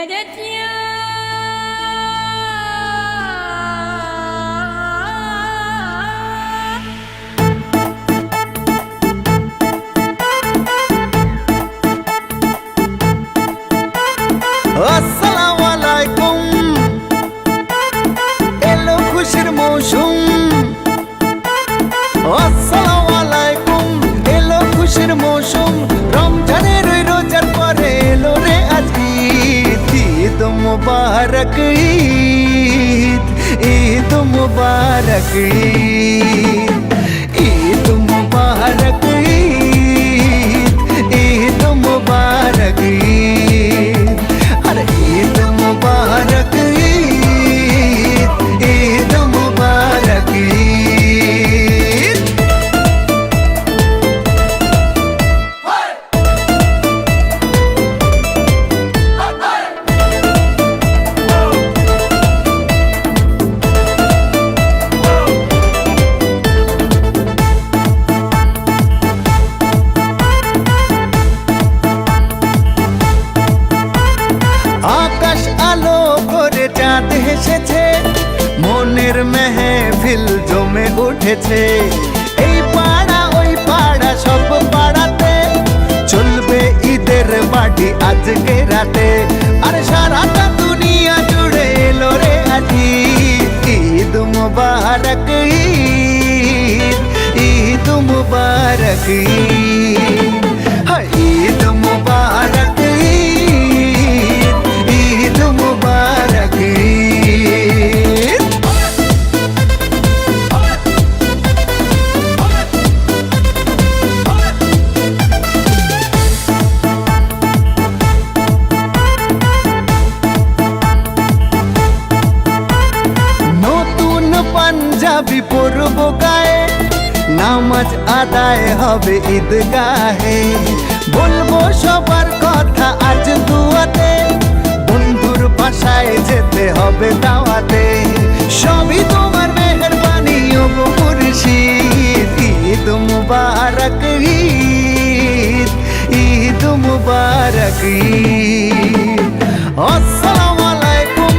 আসসালামু আলাইকুম, এলো খুশির মৌসুম। আসসালামু আলাইকুম, এলো খুশির মৌসুম। রমজানের ওই রোজার পরে এলো রে আজ ঈদ। ঈদ মুবারক ঈদ, ঈদ মুবারক ঈদ, ঈদ মুবারক ঈদ, ঈদ মুবারক ঈদ। আরে ঈদ মুবারক ঈদ, ঈদ মুবারক ঈদ। আকাশ আলো করে চাঁদ হেসেছে, মনের মেহফিল জমে উঠেছে। এই পাড়া ওই পাড়া সব পাড়াতে চলবে ঈদের পার্টি আজকে রাতে। আর সারাটা দুনিয়া জুড়ে এলো রে আজ ঈদ। ঈদ মুবারক ঈদ, ঈদ মুবারক ঈদ, হায় ঈদ মুবারক ঈদ, ঈদ মুবারক ঈদ। নতুন পাঞ্জাবি পরব গায়ে, নামাজ আদায় হবে ঈদগাহে। বলবো সবার কথা আজ দুয়াতে, বন্ধুর বাসায় যেতে হবে দাওয়াতে। সবই তোমার মেহেরবানি ও মুর্শিদ। ঈদ মুবারক ঈদ, ঈদ মুবারক ঈদ। আসসালামু আলাইকুম,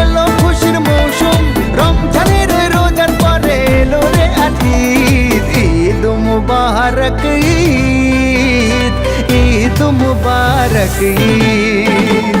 এলো খুশির মৌসুম। রমজানের রোজার পরে এলো রে আজ ঈদ। ঈদ মুবারক ঈদ, ঈদ মুবারক ঈদ।